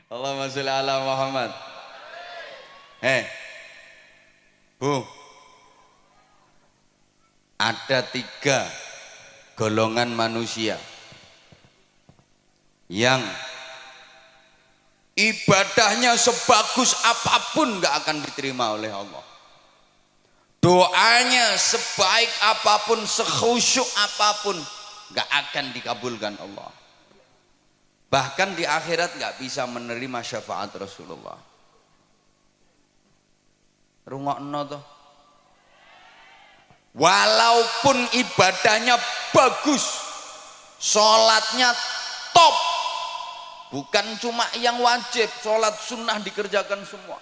Allahumma sholli ala Muhammad. Bu, ada 3 golongan manusia yang ibadahnya sebagus apapun gak akan diterima oleh Allah. Doanya sebaik apapun, sekhusyuk apapun gak akan dikabulkan Allah. Bahkan di akhirat gak bisa menerima syafaat Rasulullah. Rungokno toh. Walaupun ibadahnya bagus, sholatnya top, bukan cuma yang wajib, sholat sunnah dikerjakan semua.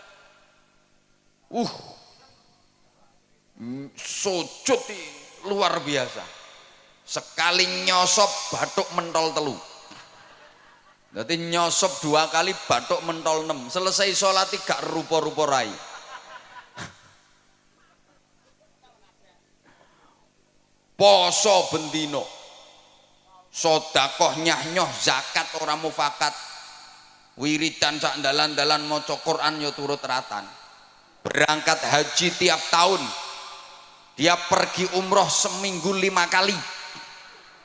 Sujud luar biasa. Sekali nyosop batuk mentol telu. Jadi nyosop 2 kali batuk mentol 6. Selesai sholat gak rupa-rupa rai. Poso bendino, sodakoh nyah-nyoh, zakat orang mufakat, wiridan sak dalan-dalan maca Quran yo turut ratan. Berangkat haji tiap tahun, dia pergi umroh seminggu 5 kali.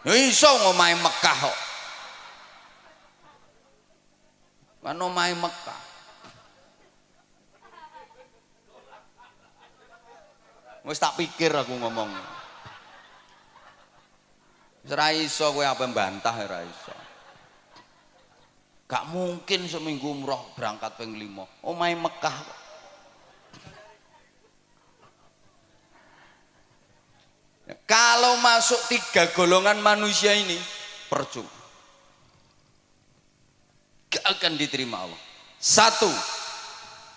Yo iso ngomahe Mekah kok. Kan omahe Mekah. Wis tak pikir aku ngomong. Ora iso kowe apa mbantah ora iso. Gak mungkin seminggu umroh berangkat ping 5. Omahe Mekah. Kalau masuk 3 golongan manusia ini percuma. Gak akan diterima Allah. 1,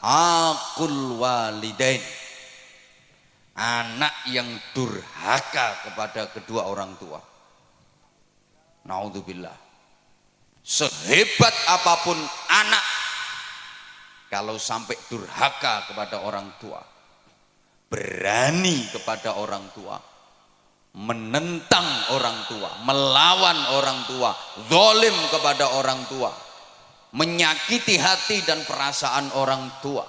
aqul walidain. Anak yang durhaka kepada kedua orang tua. Naudzubillah. Sehebat apapun anak, kalau sampai durhaka kepada orang tua, berani kepada orang tua, menentang orang tua, melawan orang tua, zalim kepada orang tua, menyakiti hati dan perasaan orang tua,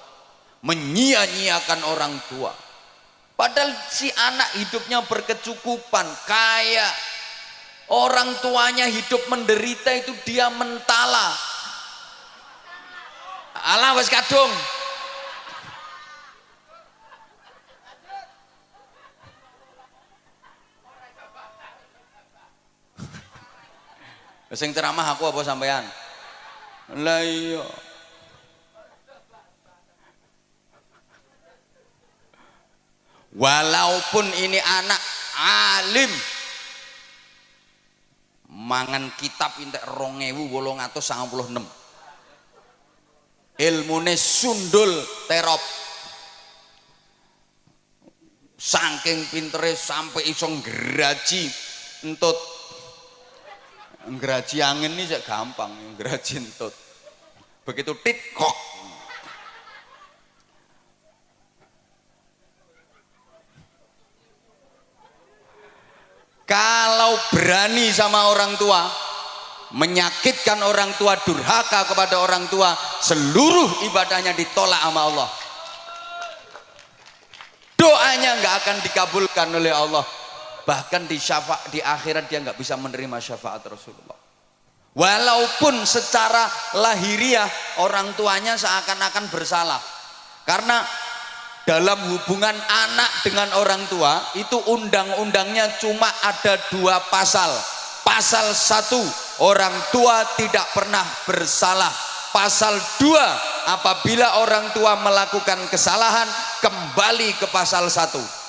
menyia-nyiakan orang tua, padahal si anak hidupnya berkecukupan, kaya, orang tuanya hidup menderita, itu dia mentala. Alah wes kadung. Sing ceramah aku apa sampean? Lah iya. Walaupun ini anak alim, mangan kitab entek 2896, ilmune sundul terop, saking pintere sampai iso ngraji entut. Ngraji angin ini sak gampang, ngraji entut. Begitu tit kok. Kalau berani sama orang tua, menyakitkan orang tua, durhaka kepada orang tua, seluruh ibadahnya ditolak sama Allah. Doanya nggak akan dikabulkan oleh Allah. Bahkan di akhirat dia nggak bisa menerima syafaat Rasulullah. Walaupun secara lahiriah orang tuanya seakan-akan bersalah, karena dalam hubungan anak dengan orang tua itu undang-undangnya cuma ada 2 pasal. Pasal 1, orang tua tidak pernah bersalah. Pasal 2, apabila orang tua melakukan kesalahan, kembali ke pasal 1.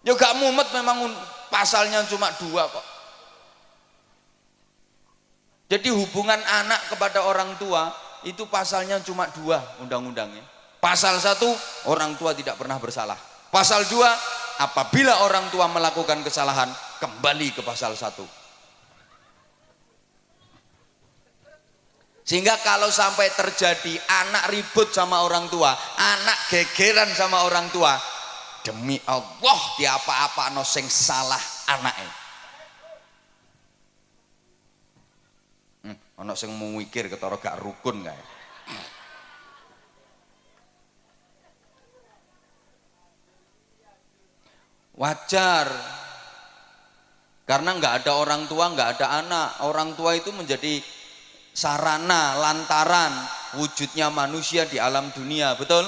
Ya gak mumet, memang pasalnya cuma 2 kok. Jadi hubungan anak kepada orang tua itu pasalnya cuma 2 undang-undangnya. Pasal 1, orang tua tidak pernah bersalah. Pasal 2, apabila orang tua melakukan kesalahan, kembali ke pasal 1. Sehingga kalau sampai terjadi anak ribut sama orang tua, anak gegeran sama orang tua, demi Allah diapa-apa no sing salah anaknya. Ana sing mikir ketara gak rukun kae. Wajar. Karena nggak ada orang tua, nggak ada anak. Orang tua itu menjadi sarana, lantaran wujudnya manusia di alam dunia, betul?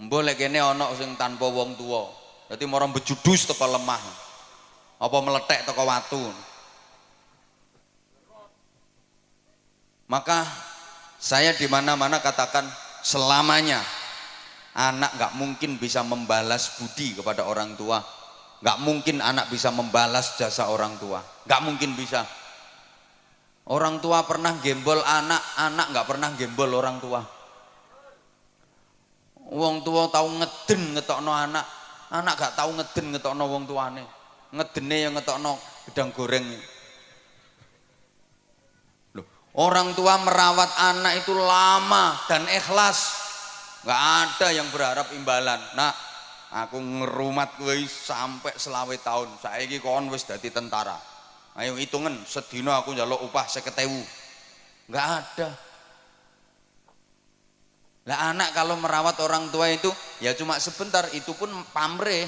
Boleh kene ana sing tanpa wong tua. Dadi marang bejudus teko lemah. Apa meletek teko watu. Maka saya di mana-mana katakan selamanya anak nggak mungkin bisa membalas budi kepada orang tua. Nggak mungkin anak bisa membalas jasa orang tua, nggak mungkin bisa. Orang tua pernah gembol anak, anak nggak pernah gembol orang tua. Wong tua tahu ngeden ngetokno anak, anak gak tahu ngeden ngetokno wong tuane. Ngedene yang ngetokno gedang goreng. Loh, orang tua merawat anak itu lama dan ikhlas, nggak ada yang berharap imbalan. Nah, aku ngerumat kowe sampai 20 tahun. Saiki kon wis dadi tentara. Ayo hitungan sedina aku njaluk upah 50.000. Enggak ada. Lah anak kalau merawat orang tua itu ya cuma sebentar, itu pun pamrih.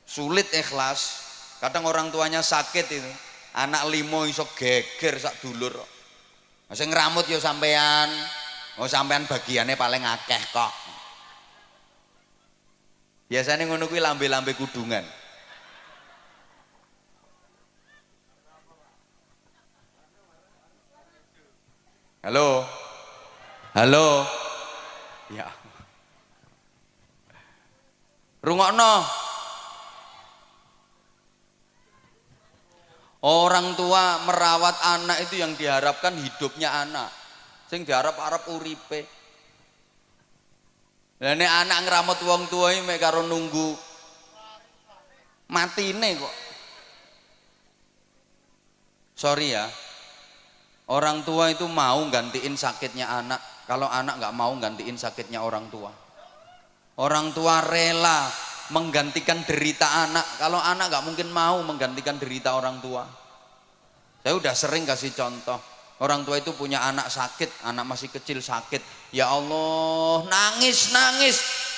Sulit ikhlas. Kadang orang tuanya sakit itu. Anak limo iso geger sak dulur. Sing ngramut ya sampean. Oh sampean bagiannya paling akeh kok. Biasanya ngono kuwi lambe-lambe kudungan. Halo. Halo. Ya. Rungokno. Orang tua merawat anak itu yang diharapkan hidupnya anak. Sing diharap-harap uripe. Lah nek anak ngramut wong tua iki mek karo nunggu matine kok. Sorry ya. Orang tua itu mau gantiin sakitnya anak. Kalau anak nggak mau gantiin sakitnya orang tua. Orang tua rela menggantikan derita anak. Kalau anak nggak mungkin mau menggantikan derita orang tua. Saya udah sering kasih contoh. Orang tua itu punya anak sakit, anak masih kecil sakit. Ya Allah, nangis.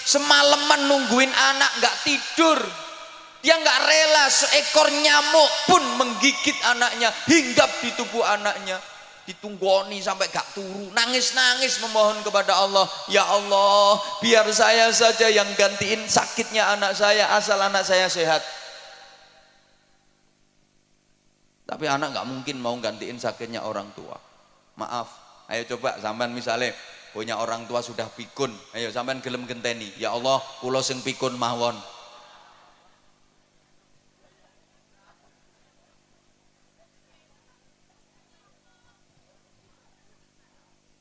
Semalaman nungguin anak nggak tidur. Dia nggak rela seekor nyamuk pun menggigit anaknya, hinggap di tubuh anaknya. Ditunggoni sampai gak turu, nangis memohon kepada Allah, ya Allah biar saya saja yang gantiin sakitnya anak saya asal anak saya sehat. Tapi anak gak mungkin mau gantiin sakitnya orang tua. Maaf, ayo coba sampean misalnya punya orang tua sudah pikun, ayo sampean gelem genteni, ya Allah kula sing pikun mawon.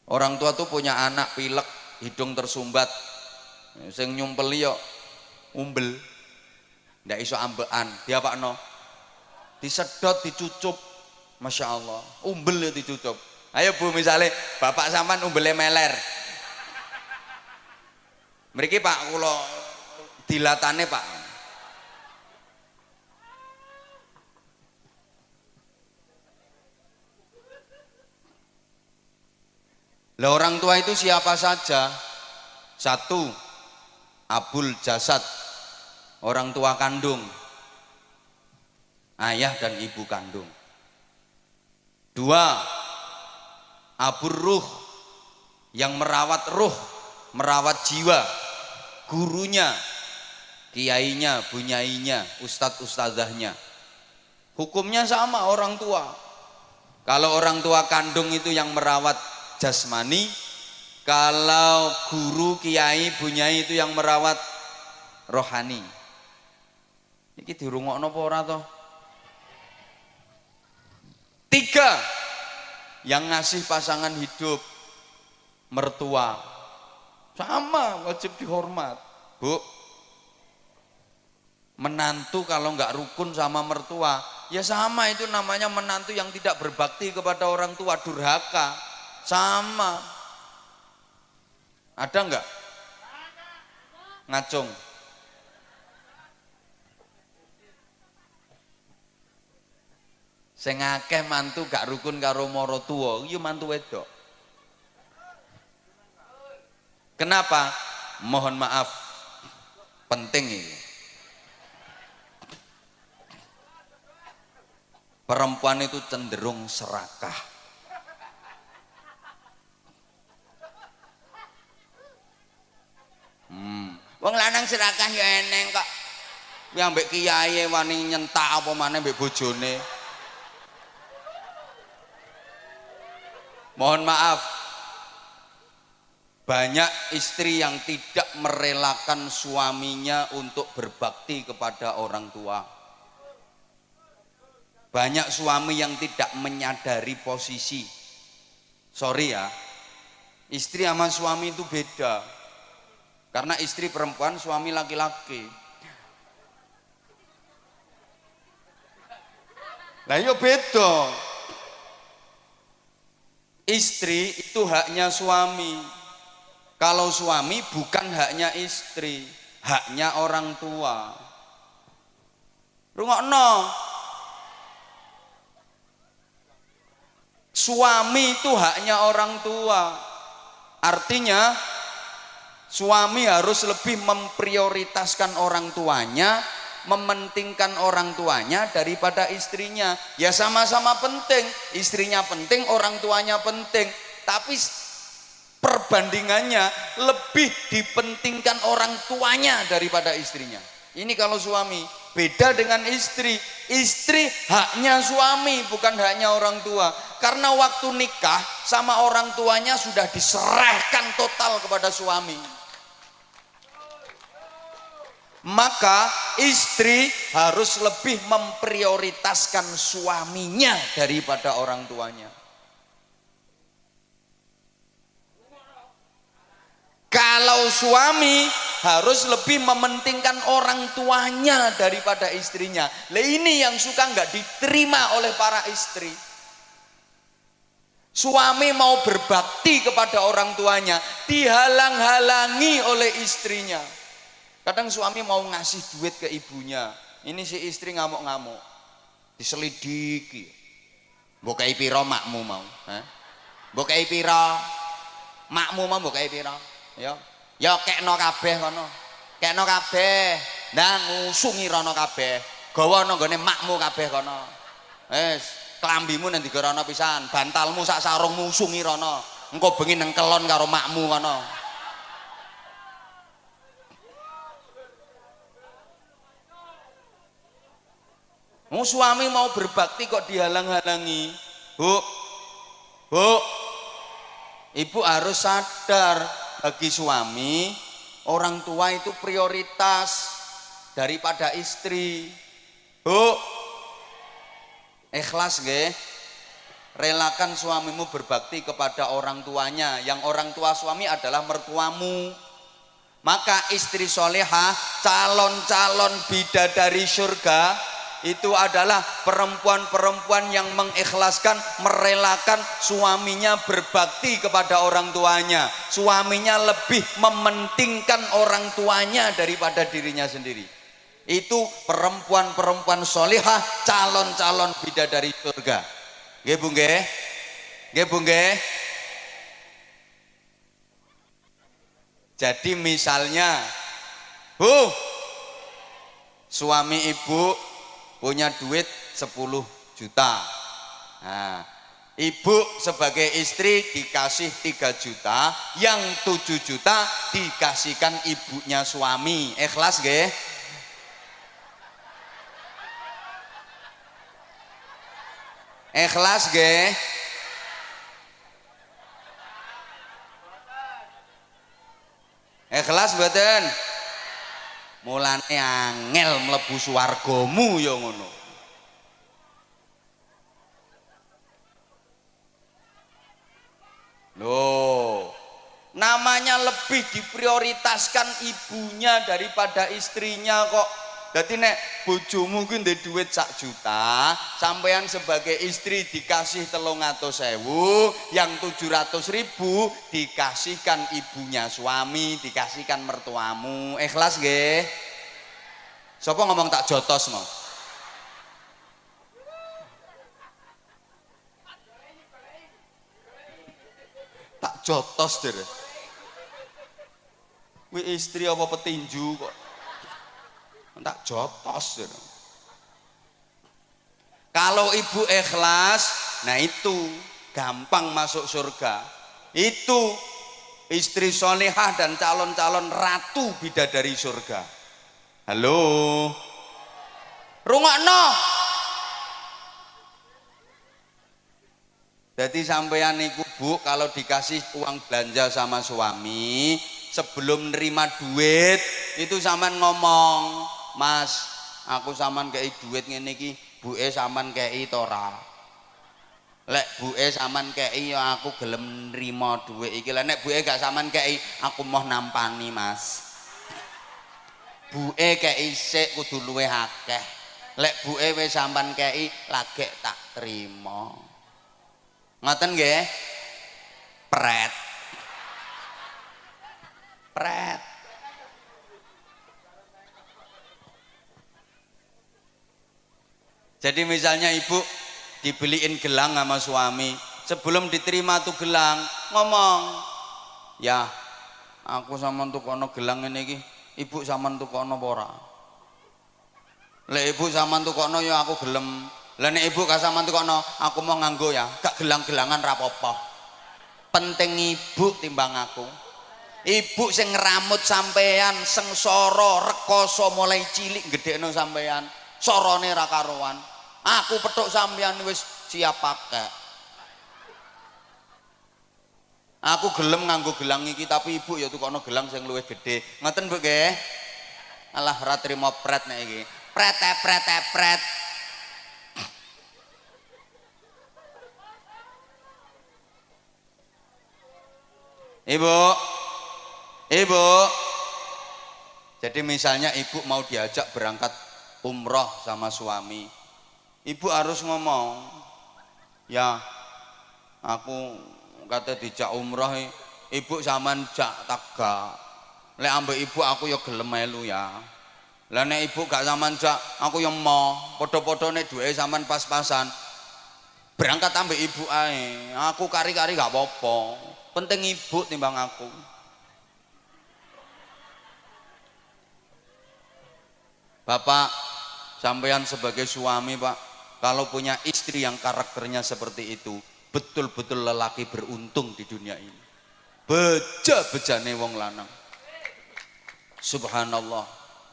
Orang tua tuh punya anak pilek, hidung tersumbat, sing nyumpeli yo umbel, ndak iso ambekan, diapakno? Disedot, dicucup, masya Allah, umbel ya dicucup. Ayo bu, misalnya bapak sampean umbelnya meler, mriki pak kula dilatane pak. Lah orang tua itu siapa saja? Satu, abul jasad, orang tua kandung, ayah dan ibu kandung. Dua, abur ruh, yang merawat ruh, merawat jiwa, gurunya, kiainya, bunyainya, ustadz ustadzahnya. Hukumnya sama orang tua. Kalau orang tua kandung itu yang merawat jasmani, kalau guru, kiai, bunyai itu yang merawat rohani. Iki dirungokno apa ora toh? Tiga, yang ngasih pasangan hidup, mertua, sama wajib dihormat. Bu, menantu kalau nggak rukun sama mertua, ya sama itu namanya menantu yang tidak berbakti kepada orang tua, durhaka. Sama. Ada enggak? Ngacung. Sing akeh mantu gak rukun karo mara tuwa, iki mantu wedok. Kenapa? Mohon maaf, penting ini. Perempuan itu cenderung serakah. Wong lanang serakah ya eneng kok. Yang mbek kiai wani nyentak apa maneh mbek bojone. Mohon maaf, banyak istri yang tidak merelakan suaminya untuk berbakti kepada orang tua. Banyak suami yang tidak menyadari posisi. Sorry ya, istri sama suami itu beda. Karena istri perempuan, suami laki-laki. Nah iya beda. Istri itu haknya suami. Kalau suami bukan haknya istri, haknya orang tua. Rungokno. Suami itu haknya orang tua. Artinya suami harus lebih memprioritaskan orang tuanya, mementingkan orang tuanya daripada istrinya. Ya sama-sama penting, istrinya penting, orang tuanya penting, tapi perbandingannya lebih dipentingkan orang tuanya daripada istrinya. Ini kalau suami. Beda dengan istri. Istri haknya suami, bukan haknya orang tua. Karena waktu nikah sama orang tuanya sudah diserahkan total kepada suami. Maka istri harus lebih memprioritaskan suaminya daripada orang tuanya. Kalau suami harus lebih mementingkan orang tuanya daripada istrinya. Lah ini yang suka nggak diterima oleh para istri. Suami mau berbakti kepada orang tuanya, dihalang-halangi oleh istrinya. Kadang suami mau ngasih duit ke ibunya, ini si istri ngamuk-ngamuk, diselidiki. Mbok kei pira makmu mau? Mbok kei pira makmu mau, mbok kei pira? Ya kekno kabeh kono. Kekno kabeh. Ndang ngusungi rono kabeh. Gawa nang gone makmu kabeh kono. Wis, klambimu nang digerono pisan, bantalmu sak sarungmu usungi rono. Engko bengi nang kelon karo makmu kono. Suami mau berbakti kok dihalang-halangi. Bu, ibu harus sadar, bagi suami orang tua itu prioritas daripada istri. Bu, ikhlas nggih, relakan suamimu berbakti kepada orang tuanya. Yang orang tua suami adalah mertuamu. Maka istri solehah, calon-calon bidadari surga, itu adalah perempuan-perempuan yang mengikhlaskan, merelakan suaminya berbakti kepada orang tuanya. Suaminya lebih mementingkan orang tuanya daripada dirinya sendiri. Itu perempuan-perempuan solihah, calon-calon bidadari surga. Nggih Bu nggih? Nggih Bu nggih? Jadi misalnya, Bu, suami ibu punya duit 10 juta. Nah, ibu sebagai istri dikasih 3 juta, yang 7 juta dikasihkan ibunya suami. Ikhlas nggih? Ikhlas nggih? Ikhlas mboten? Mulane angel mlebu swargamu ya ngono. Loh, namanya lebih diprioritaskan ibunya daripada istrinya kok. Jadi nek bojomu kuwi ndek duit 1 juta, sampean sebagai istri dikasih 300.000, yang 700.000 dikasihkan ibunya suami, dikasihkan mertuamu. Ikhlas nggih? Sapa ngomong tak jotos mau? jotos deh. Kuwi istri apa petinju kok tak jotos deh. Kalau ibu ikhlas, nah itu gampang masuk surga. Itu istri solehah dan calon-calon ratu bidadari surga. Halo, rungokno. Jadi sampeyan niku Bu, kalau dikasih uang belanja sama suami, sebelum nerima duit itu sampean ngomong, "Mas, aku sampean kei duit ngene iki, buke sampean kei to ora?" Lek buke sampean kei ya aku gelem nrimo duit iki. Lah nek buke gak sampean kei, aku mau nampani, Mas. Buke kei sik kudu luwih akeh. Lek buke wis sampean kei, lagek tak trimo. Ngoten nggih? Pret. Pret. Jadi misalnya ibu dibeliin gelang sama suami, sebelum diterima tuh gelang ngomong, "Ya, aku sampean tukono gelang ini iki, ibu sampean tukono apa ora?" Lek ibu sampean tukono ya aku gelem. Lah nek ibu gak sampean tukono, aku mau nganggo ya, gak gelang-gelangan ra apa-apa. Penting ibu timbang aku. Ibu sing ngramut sampean, sengsara, rekoso mulai cilik gedhekno sampean, sorone ra karuan. Aku petuk sampean wis siap pakai. Aku gelem nganggo gelang iki, tapi ibu ya tukono gelang sing luwih gedhe. Ngoten Bu nggih? Alah ra trimo pret nek iki. Pret. Ibu, jadi misalnya ibu mau diajak berangkat umroh sama suami, ibu harus ngomong, "Ya, aku kata dijak umroh, ibu sampean jak taga. Lek ambek ibu aku ya gelem melu ya. Lah nek ibu gak sampean jak, aku ya mau padha-padhane duwe sampean pas-pasan. Berangkat ambek ibu ae. Aku kari-kari gak apa-apa. Penting ibu timbang aku." Bapak, sampean sebagai suami Pak, kalau punya istri yang karakternya seperti itu, betul-betul lelaki beruntung di dunia ini. Beja-bejane wong lanang. Subhanallah.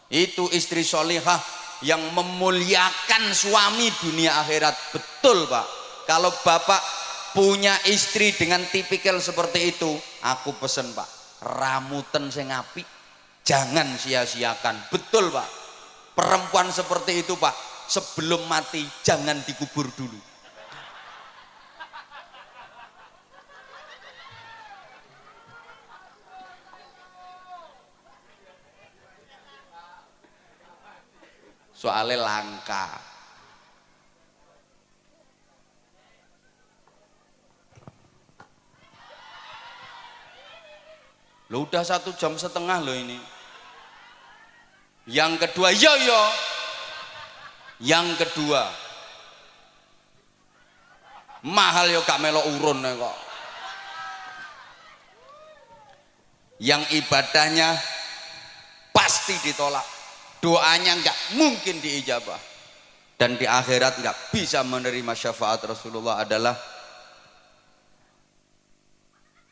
Itu istri solihah yang memuliakan suami dunia akhirat. Betul Pak. Kalau Bapak punya istri dengan tipikal seperti itu, aku pesen Pak, ramuten sing apik, jangan sia-siakan. Betul Pak. Perempuan seperti itu Pak, sebelum mati jangan dikubur dulu. Soalnya langka. Lo udah 1,5 jam loh ini. Yang kedua, Yang kedua, mahal yo gak melok urun kok. Yang ibadahnya pasti ditolak, doanya nggak mungkin diijabah, dan di akhirat nggak bisa menerima syafaat Rasulullah adalah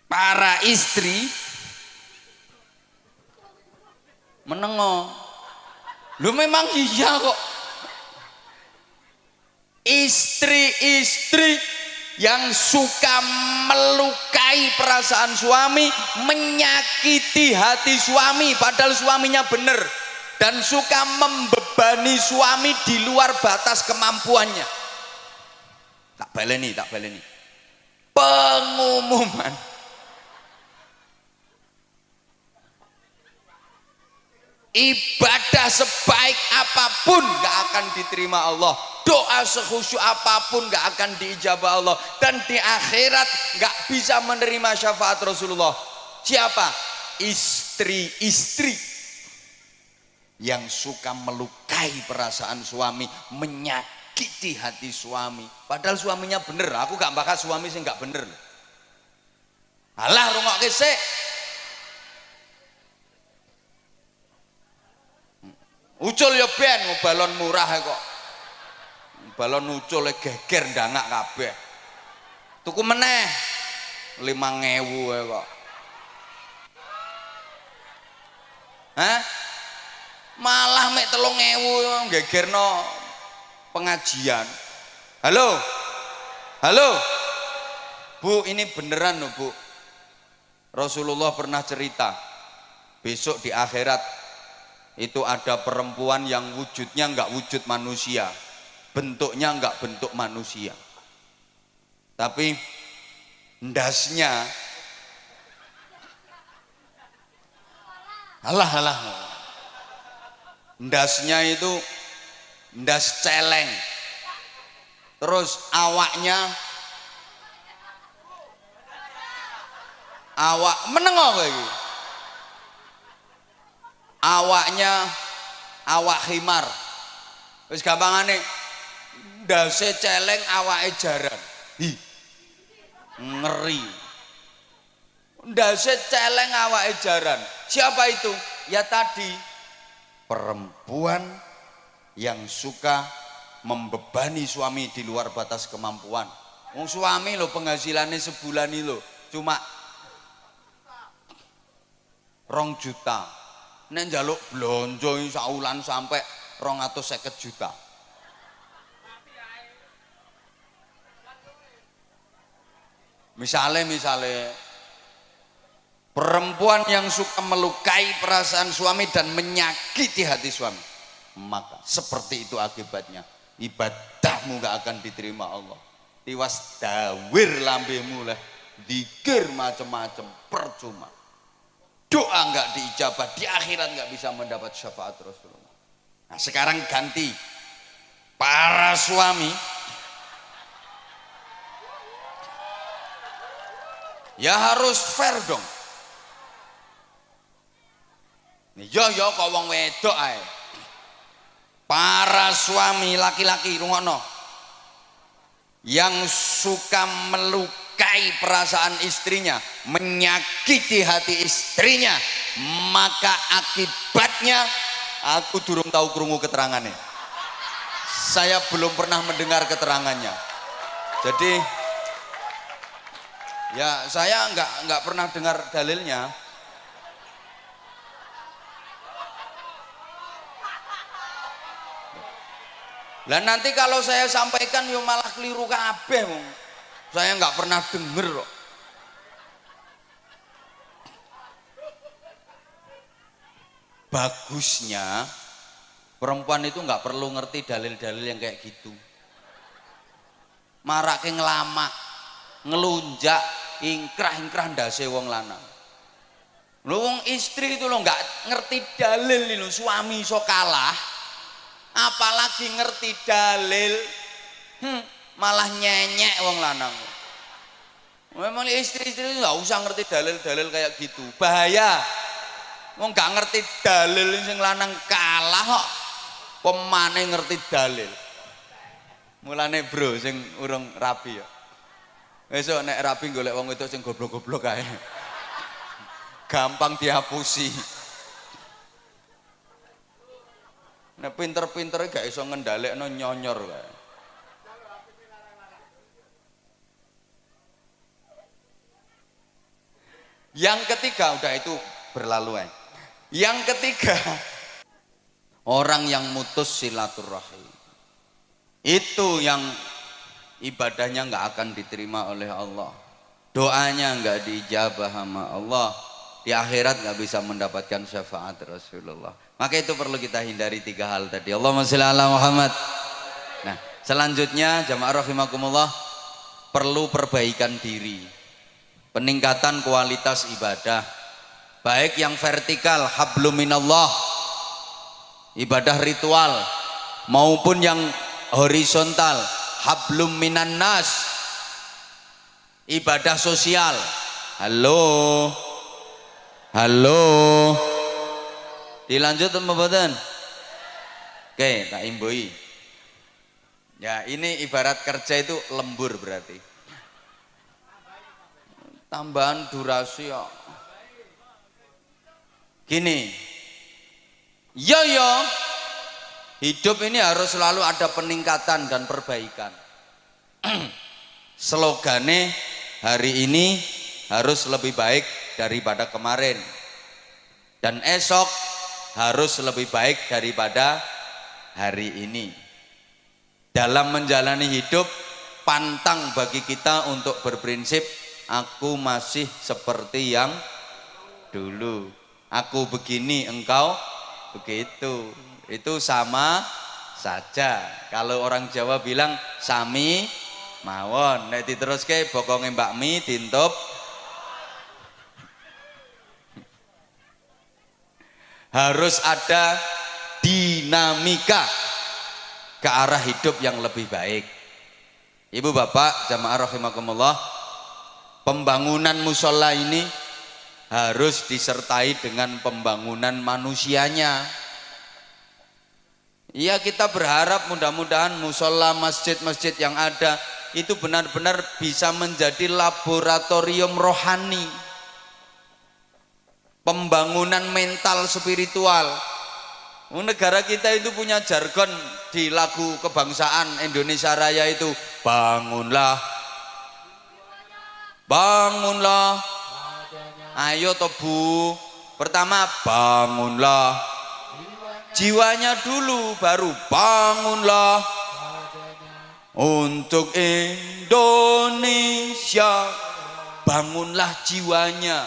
para istri menengok. Lu memang iya kok. Istri-istri yang suka melukai perasaan suami, menyakiti hati suami padahal suaminya benar, dan suka membebani suami di luar batas kemampuannya. Tak baleni. Pengumuman. Ibadah sebaik apapun gak akan diterima Allah, doa sekhusyuk apapun gak akan diijabah Allah, dan di akhirat gak bisa menerima syafaat Rasulullah. Siapa? Istri-istri yang suka melukai perasaan suami, menyakiti hati suami padahal suaminya bener. Aku gak bakal suami sih gak bener. Alah rungokke sik. Ucul ya ben balon murah kok. Balon ucul geger ndangak kabeh. Tuku meneh 5.000 kok. Hah? Malah mek 3.000 gegerno pengajian. Halo? Halo? Bu, ini beneran loh Bu. Rasulullah pernah cerita, besok di akhirat itu ada perempuan yang wujudnya enggak wujud manusia, bentuknya enggak bentuk manusia, tapi ndasnya alah ndasnya itu ndas celeng, terus awak menengok lagi, awaknya awak khimar, wis gampangane ndase celeng awake jaran. Hi, ngeri. Ndase celeng awake jaran. Siapa itu? Ya tadi perempuan yang suka membebani suami di luar batas kemampuan. Wong suami lo penghasilannya sebulan ini lo cuma 2 juta. Nek njaluk blonjo saulan sampai 250 juta. Misalnya perempuan yang suka melukai perasaan suami dan menyakiti hati suami, maka seperti itu akibatnya, ibadahmu gak akan diterima Allah. Tiwas dawir lambemu lah, dikir macam-macam percuma, doa gak diijabah, di akhirat gak bisa mendapat syafaat Rasulullah. Nah sekarang ganti, para suami ya harus fair dong. Yo kok wong wedok ae. Para suami laki-laki rungokno. Yang suka melukai perasaan istrinya, menyakiti hati istrinya, maka akibatnya aku durung tahu krungu keterangannya. Saya belum pernah mendengar keterangannya. Jadi ya saya nggak pernah dengar dalilnya. Lah nanti kalau saya sampaikan yo malah keliru kabeh wong. Saya nggak pernah denger kok. Bagusnya perempuan itu nggak perlu ngerti dalil-dalil yang kayak gitu. Marake ngelama, ngelunjak, ingkrah ndase wong lanang. Lho wong istri itu lo nggak ngerti dalil lho, suami iso kalah. Apalagi ngerti dalil, malah nyenyek wong lanang. Memang istri-istri nggak usah ngerti dalil-dalil kayak gitu, bahaya. Wong nggak ngerti dalil sing lanang kalah kok, pemane ngerti dalil. Mulane bro, sing urung rapi ya. Besok nek rapi golek wong itu sing goblok-goblok kae. Gampang dihapusi. Nah pinter-pinternya gak iso ngendalekno nyonyor kae. Yang ketiga udah itu berlalu. Yang ketiga, orang yang mutus silaturahim. Itu yang ibadahnya nggak akan diterima oleh Allah. Doanya nggak diijabah sama Allah. Di akhirat nggak bisa mendapatkan syafaat Rasulullah. Maka itu perlu kita hindari 3 hal tadi. Allahumma sholli ala Muhammad. Nah, selanjutnya jamaah rahimakumullah, perlu perbaikan diri. Peningkatan kualitas ibadah. Baik yang vertikal, hablum minallah, ibadah ritual, maupun yang horizontal, hablum minan nas, ibadah sosial. Halo, dilanjut apa mboten? Oke, tak imbui. Ya ini ibarat kerja itu lembur berarti. tambahan durasi ya. Gini, yo hidup ini harus selalu ada peningkatan dan perbaikan. Slogane hari ini harus lebih baik daripada kemarin, dan esok harus lebih baik daripada hari ini. Dalam menjalani hidup, pantang bagi kita untuk berprinsip aku masih seperti yang dulu, aku begini engkau begitu. Itu sama saja. Kalau orang Jawa bilang sami mawon, nek diteruske bokonge Mbak Mi dintup. Harus ada dinamika ke arah hidup yang lebih baik. Ibu bapak jamaah rahimakumullah, pembangunan musola ini harus disertai dengan pembangunan manusianya. Iya, kita berharap mudah-mudahan musola, masjid-masjid yang ada itu benar-benar bisa menjadi laboratorium rohani, pembangunan mental spiritual. Negara kita itu punya jargon di lagu kebangsaan Indonesia Raya itu, bangunlah, bangunlah, ayo tobu. Pertama bangunlah jiwanya dulu, baru bangunlah untuk Indonesia. Bangunlah jiwanya.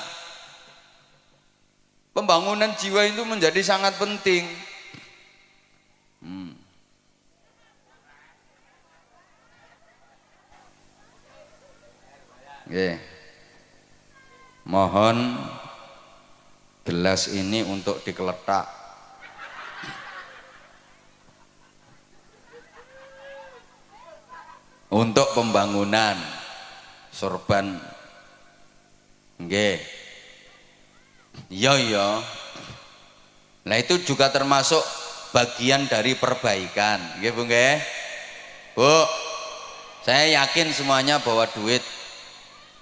Pembangunan jiwa itu menjadi sangat penting. Oke. Mohon gelas ini untuk dikeletak. Untuk pembangunan sorban. Nggih. Iya. Nah itu juga termasuk bagian dari perbaikan. Nggih Bu nggih. Bu, saya yakin semuanya bawa duit.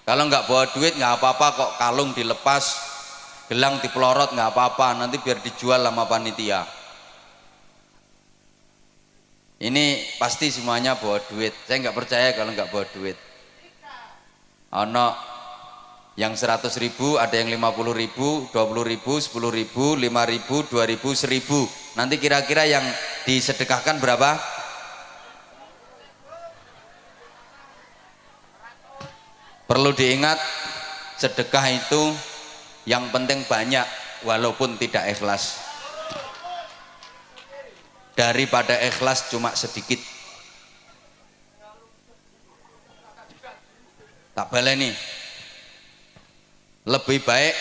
Kalau nggak bawa duit nggak apa-apa kok, kalung dilepas, gelang dipelorot nggak apa-apa, nanti biar dijual sama panitia. Ini pasti semuanya bawa duit. Saya nggak percaya kalau nggak bawa duit. Ono yang 100.000, ada yang 50.000, 20.000, 10.000, 5.000, 2.000, 1.000. Nanti kira-kira yang disedekahkan berapa? Perlu diingat, sedekah itu yang penting banyak walaupun tidak ikhlas, daripada ikhlas cuma sedikit. Tak baleni, lebih baik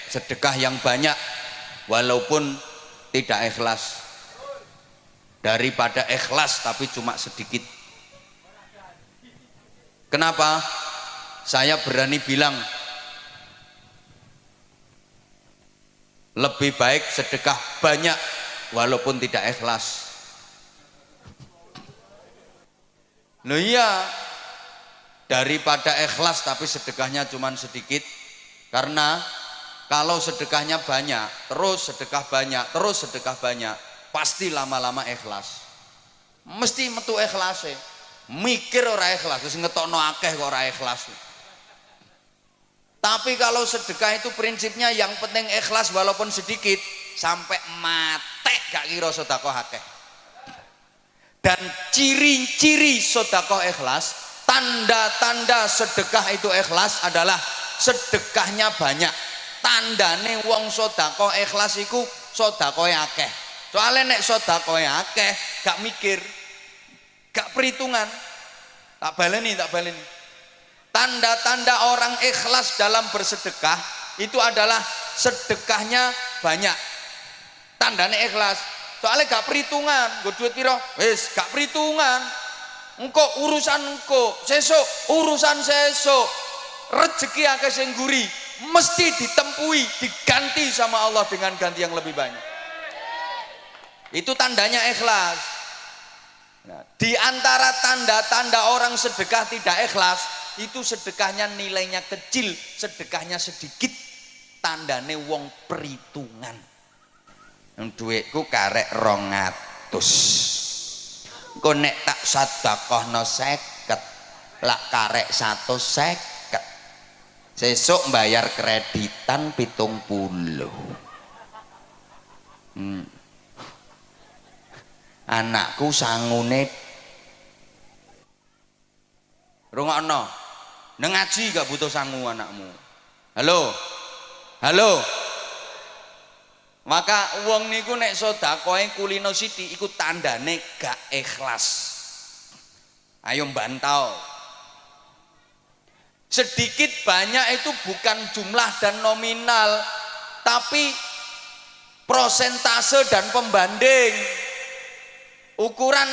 sedekah yang banyak walaupun tidak ikhlas daripada ikhlas tapi cuma sedikit. Kenapa? Saya berani bilang lebih baik sedekah banyak walaupun tidak ikhlas. Loh iya, daripada ikhlas tapi sedekahnya cuma sedikit. Karena kalau sedekahnya banyak, terus sedekah banyak, terus sedekah banyak, pasti lama-lama ikhlas. Mesti metu ikhlas ya. Mikir ora ikhlas, terus ngetokno akeh kok ora ikhlas. Tapi kalau sedekah itu prinsipnya yang penting ikhlas walaupun sedikit, sampai mate gak kira sedekah akeh. Dan ciri-ciri sedekah ikhlas, tanda-tanda sedekah itu ikhlas adalah sedekahnya banyak. Tandane wong sedekah ikhlas iku sedekah akeh. Soalnya nek sedekah akeh gak mikir, gak perhitungan. Tak baleni. Tanda-tanda orang ikhlas dalam bersedekah itu adalah sedekahnya banyak. Tandanya ikhlas. Soalnya gak perhitungan, gue duit piro, wis gak perhitungan. Engko urusan engko, sesuk urusan sesuk. Rezeki akeh sing nguri, mesti ditempui, diganti sama Allah dengan ganti yang lebih banyak. Itu tandanya ikhlas. Nah, di antara tanda-tanda orang sedekah tidak ikhlas, itu sedekahnya nilainya kecil, sedekahnya sedikit, tandane wong perhitungan. Duitku karek 200, engko nek tak sedekahno 50, lak karek 150, sesuk bayar kreditan 70. Anakku sangune rungokno, nang ngaji gak butuh sangu anakmu. Halo, halo. Maka wong niku nek sedekahe kulino sithik iku tandane gak ikhlas. Ayo bantau. Sedikit banyak itu bukan jumlah dan nominal, tapi prosentase dan pembanding. Ukuran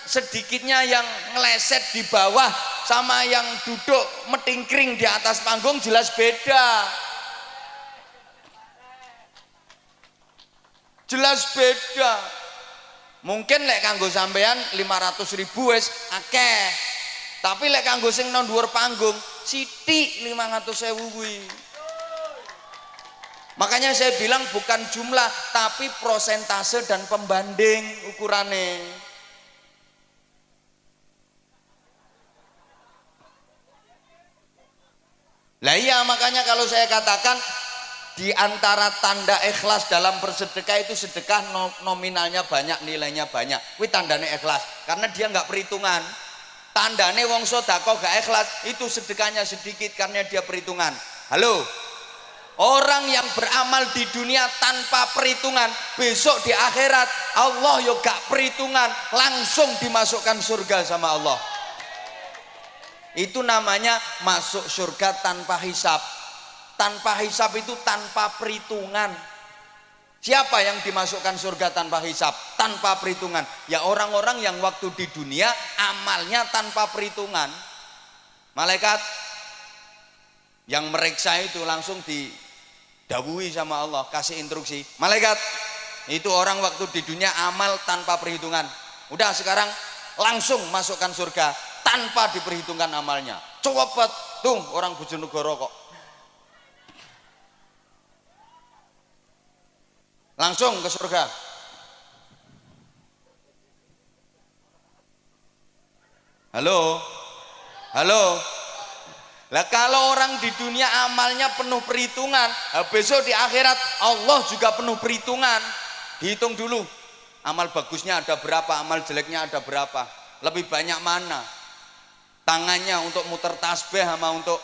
sedikitnya yang ngeleset di bawah sama yang duduk metingkring di atas panggung jelas beda. Jelas beda. Mungkin lek kanggo sampean 500.000 wis akeh. Tapi lek kanggo sing nang dhuwur panggung sithik 500.000 kuwi. Makanya saya bilang bukan jumlah tapi prosentase dan pembanding ukurannya. Lah iya, makanya kalau saya katakan di antara tanda ikhlas dalam bersedekah itu sedekah nominalnya banyak, nilainya banyak. Kuwi tandane ikhlas karena dia nggak perhitungan. Tandane wong sedekah gak ikhlas itu sedekahnya sedikit karena dia perhitungan. Halo. Orang yang beramal di dunia tanpa perhitungan, besok di akhirat Allah yo gak perhitungan, langsung dimasukkan surga sama Allah. Itu namanya masuk surga tanpa hisab. Tanpa hisab itu tanpa perhitungan. Siapa yang dimasukkan surga tanpa hisab, tanpa perhitungan? Ya orang-orang yang waktu di dunia amalnya tanpa perhitungan. Malaikat yang meriksa itu langsung didhawuhi sama Allah, kasih instruksi. Malaikat, itu orang waktu di dunia amal tanpa perhitungan. Udah sekarang langsung masukkan surga tanpa diperhitungkan amalnya. Coba tuh orang Bojonegoro kok. Langsung ke surga. Halo, halo. Lah kalau orang di dunia amalnya penuh perhitungan, besok di akhirat Allah juga penuh perhitungan. Dihitung dulu, amal bagusnya ada berapa, amal jeleknya ada berapa, lebih banyak mana tangannya untuk muter tasbih sama untuk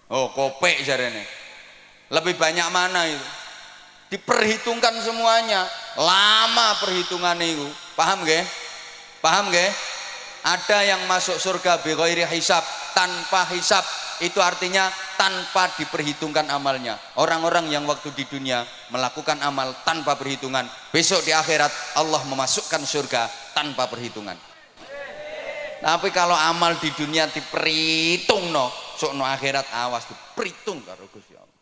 kopek jarene, lebih banyak mana itu diperhitungkan semuanya. Lama perhitungan itu, paham gak? Paham gak? Ada yang masuk surga bi ghairi hisab, tanpa hisab, itu artinya tanpa diperhitungkan amalnya. Orang-orang yang waktu di dunia melakukan amal tanpa perhitungan, besok di akhirat Allah memasukkan surga tanpa perhitungan. Tapi kalau amal di dunia diperhitung sok no akhirat awas diperhitung karo Gusti Allah.